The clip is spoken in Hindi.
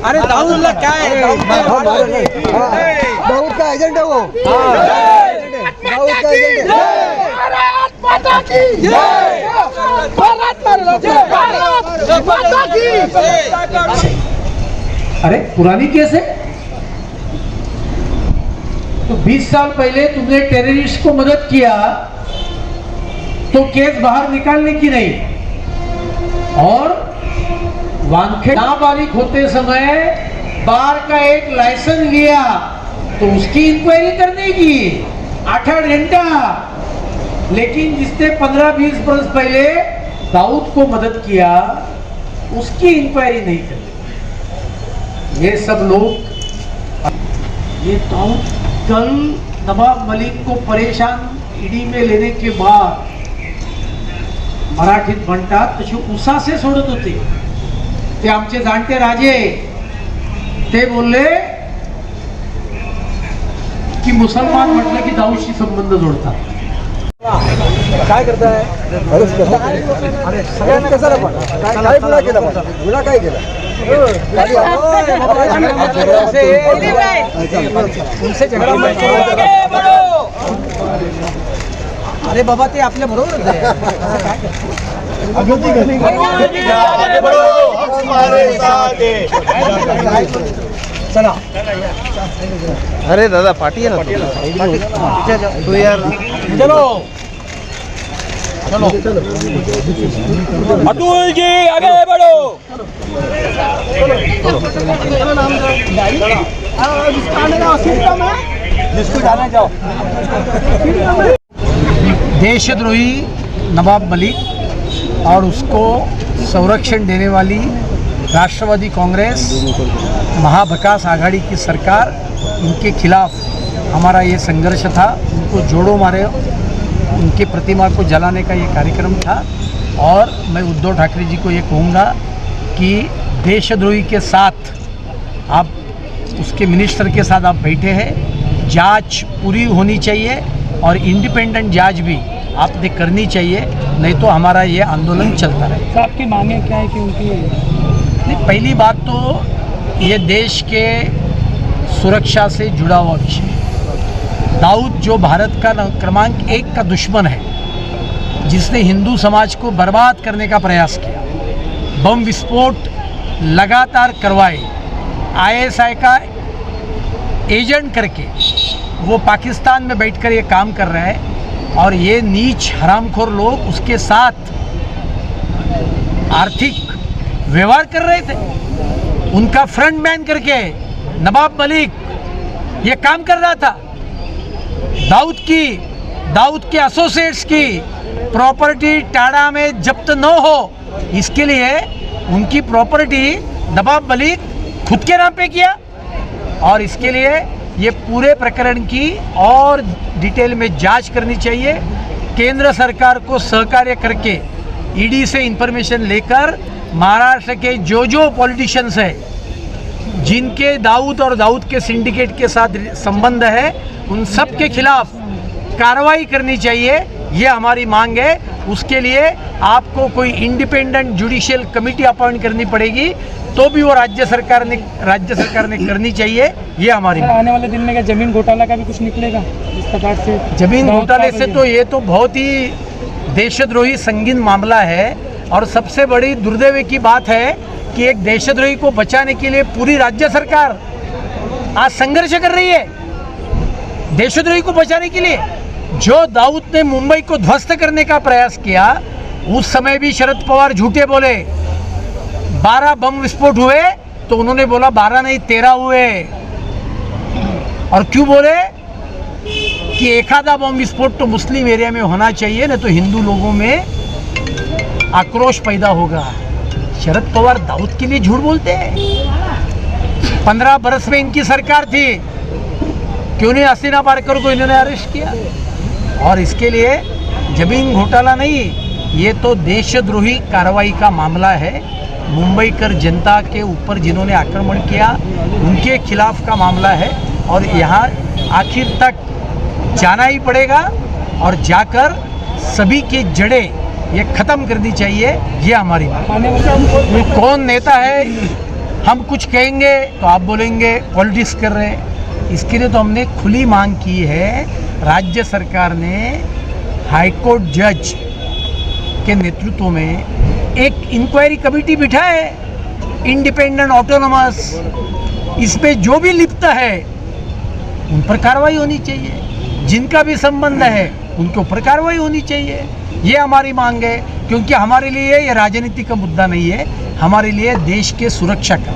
अरे दाऊदुल्ला क्या है? दाऊद का एजेंट है वो। दाऊद का एजेंट है। भारत माता की जय। भारत माता की। अरे पुरानी केस है तो 20 साल पहले तुमने टेररिस्ट को मदद किया तो केस बाहर निकालने की नहीं, और वानखेड़े नाबालिग होते समय बार का एक लाइसेंस लिया तो उसकी इंक्वायरी करने की 8-8 घंटा, लेकिन जिसने 15-20 वर्ष पहले दाऊद को मदद किया उसकी इंक्वायरी नहीं करनी। ये सब लोग, ये दाऊद कल नवाब मलिक को परेशान ईडी में लेने के बाद मराठीत म्हणतात तशी उसासे सोडत होते ते आमचे जाणते राजे। ते बोलले की मुसलमान म्हटलं की दाऊदशी संबंध जोडतात। काय करताय? अरे सगळ्यांना कशाला पण काय गुन्हा केला? गुन्हा काय केला? अरे बाबा ते आपल्या बरोबरच आहे। चला अरे दादा पार्टी है ना तो यार चलो चलो अतुल जी आगे बढ़ो। जिसको जाना जाओ। देशद्रोही नवाब मलिक और उसको संरक्षण देने वाली राष्ट्रवादी कांग्रेस महाविकास आघाड़ी की सरकार, इनके खिलाफ हमारा ये संघर्ष था। उनको जोड़ो मारे, उनकी प्रतिमा को जलाने का ये कार्यक्रम था। और मैं उद्धव ठाकरे जी को ये कहूँगा कि देशद्रोही के साथ आप, उसके मिनिस्टर के साथ आप बैठे हैं, जांच पूरी होनी चाहिए और इंडिपेंडेंट जांच भी आपने करनी चाहिए, नहीं तो हमारा ये आंदोलन चलता रहेगा। तो आपकी मांगे क्या है कि उनकी? पहली बात तो ये देश के सुरक्षा से जुड़ा हुआ विषय। दाऊद जो भारत का क्रमांक 1 का दुश्मन है, जिसने हिंदू समाज को बर्बाद करने का प्रयास किया, बम विस्फोट लगातार करवाए, ISI का एजेंट करके वो पाकिस्तान में बैठकर ये काम कर रहे हैं, और ये नीच हरामखोर लोग उसके साथ आर्थिक व्यवहार कर रहे थे। उनका फ्रंटमैन करके नवाब मलिक ये काम कर रहा था। दाऊद के एसोसिएट्स की प्रॉपर्टी टाड़ा में जब्त न हो, इसके लिए उनकी प्रॉपर्टी नवाब मलिक खुद के नाम पे किया। और इसके लिए ये पूरे प्रकरण की और डिटेल में जांच करनी चाहिए। केंद्र सरकार को सहकार्य करके ईडी से इंफॉर्मेशन लेकर महाराष्ट्र के जो पॉलिटिशियंस है, जिनके दाऊद और दाऊद के सिंडिकेट के साथ संबंध है, उन सब के खिलाफ कार्रवाई करनी चाहिए, ये हमारी मांग है। उसके लिए आपको कोई इंडिपेंडेंट जुडिशियल कमेटी अपॉइंट करनी पड़ेगी, तो भी वो राज्य सरकार ने करनी चाहिए, ये हमारी। आने वाले दिन में क्या जमीन घोटाला का भी कुछ निकलेगा इस प्रकार से? जमीन घोटाले से तो ये तो बहुत ही देशद्रोही संगीन मामला है, और सबसे बड़ी दुर्दैव की बात है कि एक देशद्रोही को बचाने के लिए पूरी राज्य सरकार आज संघर्ष कर रही है। देशद्रोही को बचाने के लिए जो दाऊद ने मुंबई को ध्वस्त करने का प्रयास किया, उस समय भी शरद पवार झूठे बोले। 12 बम विस्फोट हुए तो उन्होंने बोला 12 नहीं 13 हुए। और क्यों बोले कि एक आधा बम विस्फोट तो मुस्लिम एरिया में होना चाहिए, न तो हिंदू लोगों में आक्रोश पैदा होगा। शरद पवार दाऊद के लिए झूठ बोलते हैं। 15 बरस में इनकी सरकार थी, क्यों नहीं हसीना पारकर को इन्होंने अरेस्ट किया? और इसके लिए जमीन घोटाला नहीं, ये तो देशद्रोही कार्रवाई का मामला है। मुंबई कर जनता के ऊपर जिन्होंने आक्रमण किया उनके खिलाफ का मामला है और यहाँ आखिर तक जाना ही पड़ेगा और जाकर सभी की जड़ें ये ख़त्म करनी चाहिए, ये हमारी बात। कौन नेता है, हम कुछ कहेंगे तो आप बोलेंगे पॉलिटिक्स कर रहे हैं। इसके लिए तो हमने खुली मांग की है। राज्य सरकार ने हाईकोर्ट जज के नेतृत्व में एक इंक्वायरी कमेटी बिठाए, इंडिपेंडेंट ऑटोनोमस। इसमें जो भी लिप्त है उन पर कार्रवाई होनी चाहिए, जिनका भी संबंध है उनके ऊपर कार्रवाई होनी चाहिए। ये हमारी मांग है, क्योंकि हमारे लिए ये राजनीति का मुद्दा नहीं है, हमारे लिए देश के सुरक्षा का